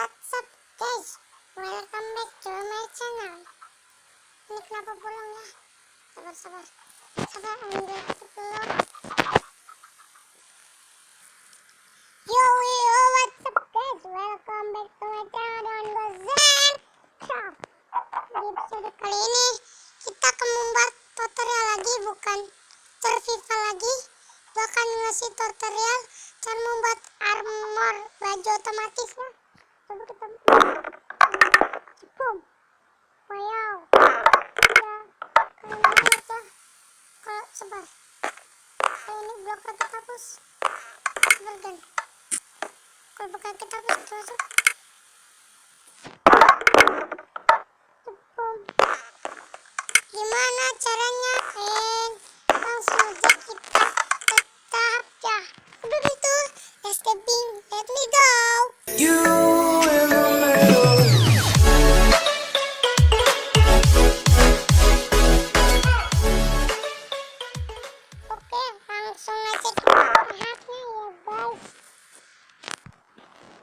What's up guys, welcome back to my channel. Ini kenapa pulang ya? Sabar ambil dulu. Yo, what's up guys, welcome back to my channel. Di episode kali ini kita akan membuat tutorial lagi, bukan survival lagi. Bahkan ngasih tutorial cara membuat armor baju otomatis ya. Coba kita boom. Wow, ya keren banget ya. Kalau sebar ini blok kita hapus, sebar dan kalau bakal kita hapus masuk boom. Gimana caranya? Langsung aja kita ke tahap ya. Sebelum itu let's get bing, let me go. Oke, langsung aja kita tahapnya ya guys.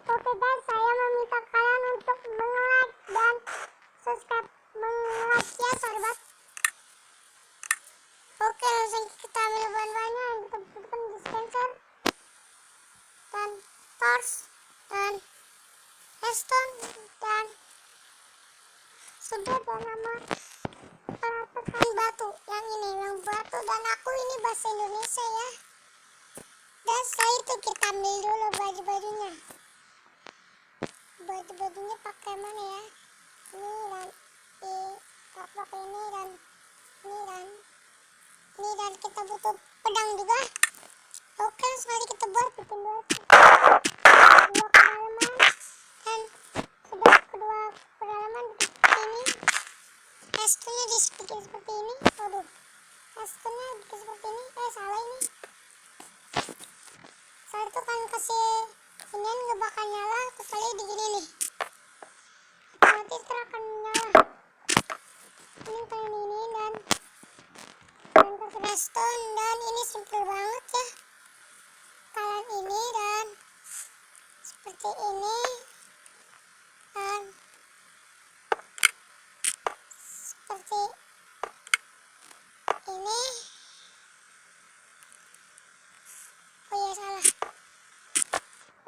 Oke guys, saya meminta kalian untuk like dan subscribe, like ya sahabat. Oke, langsung kita ambil bahan-bahannya yang kita butuhkan: dispenser dan torch dan redstone dan sudah dan nama peratakan batu yang ini, yang batu dan aku ini bahasa Indonesia ya. Dan setelah itu kita ambil dulu baju-bajunya pakai mana ya, ini dan pakai ini dan ini dan kita butuh pedang juga. Oke, langsung aja kita buat, bikin dua kedalaman dan sudah kedua kedalaman seperti ini. Redstone-nya dibikin seperti ini. Waduh, redstone-nya bikin seperti ini. Salah ini. Saat itu kan kasih ini nggak bakal nyala kecuali digini nih, otomatis akan nyala. Ini kayak ini dan kasih redstone dan ini simple banget ya. Kalian ini dan seperti ini dan seperti ini. Oh ya salah.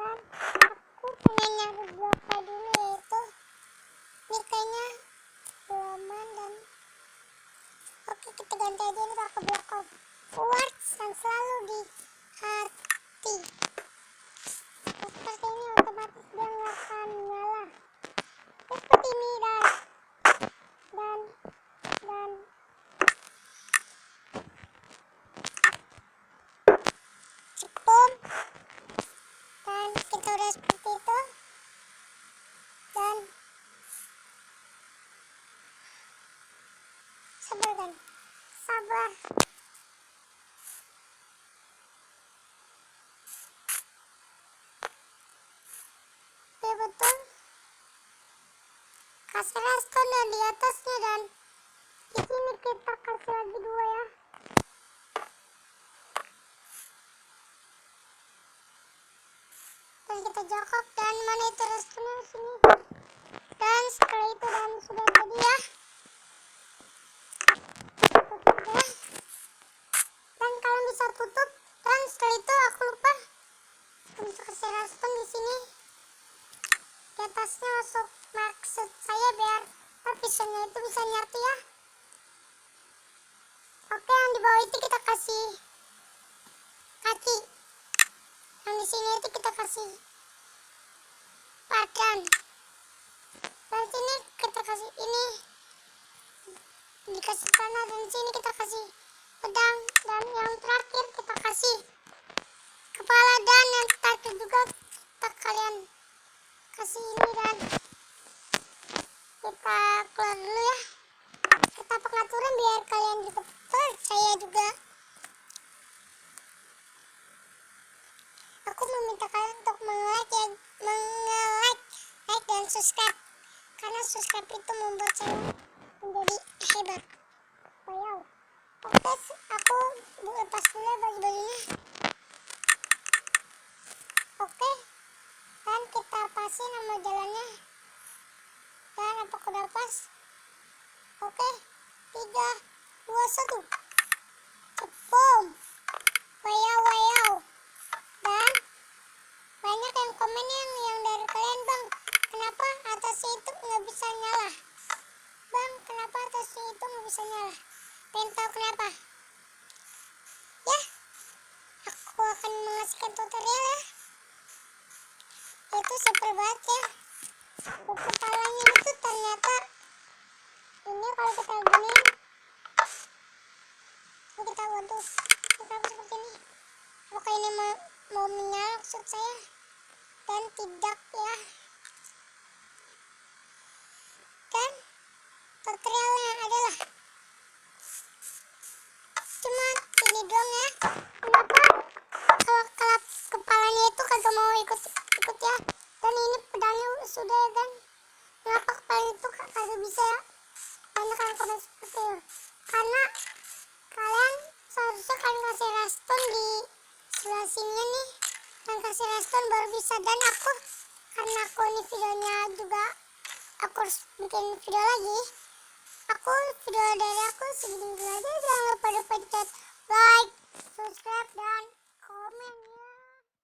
Dan aku pengen nyari bloknya dulu, yaitu ini kayaknya belum. Dan oke, kita ganti aja ini pakai blok of quartz yang selalu di hati. Seperti ini otomatis dia nggak akan nyala. Seperti ini dan boom. Dan kita udah seperti itu dan sabar. Ya betul, kasih redstone dan di atasnya dan di sini kita kasih lagi dua ya. Dan kita jokok dan mana itu redstone di sini. Dan setelah itu dan sudah jadi ya. Dan kalian bisa tutup. Dan setelah itu aku lupa, aku bisa kasih redstone di sini. Di atasnya masuk, maksud saya biar pisaunya itu bisa nyatu ya. Oke, yang di bawah itu kita kasih kaki, yang di sini itu kita kasih badan, dan sini kita kasih ini, dikasih tanah, dan sini kita kasih pedang, dan yang terakhir kita kasih kepala, dan yang terakhir juga kita kalian kasih ini. Dan kita keluar dulu ya. Kita pengaturan biar kalian juga percaya juga. Aku meminta kalian untuk like dan subscribe, karena subscribe itu membuat saya menjadi hebat. Wow. Oke, aku lepas dulu baju-bajunya. Oke, dan kita pasang sih nama jalannya? Dan apakah udah pas? Oke, 3, 2, 1. Cepom. Wayau. Dan banyak yang komen yang dari kalian, bang, kenapa atasnya itu nggak bisa nyala? Bang, kenapa atasnya itu nggak bisa nyala? Pengen tahu kenapa? Ya, aku akan mengasihkan tutorial ya. Itu super banget ya. Kepalanya itu ternyata ini kalau kita giniin, kita bantu kita seperti ini. Apakah ini mau menyala maksud saya? Dan tidak ya. Dan tutorialnya adalah cuma ini doang ya. Kenapa kalau kepalanya itu kagak mau ikut ya? Dan ini pedangnya sudah ya kan? Kenapa kepalanya itu kagak bisa ya? Banyak yang komen seperti itu. Karena kalian seharusnya kalian kasih reston di sebelah sini nih. Kalian kasih reston baru bisa. Dan aku, karena aku ini videonya juga, aku harus bikin video lagi. Video dari aku segini dulu aja. Jangan lupa like, subscribe, dan komen.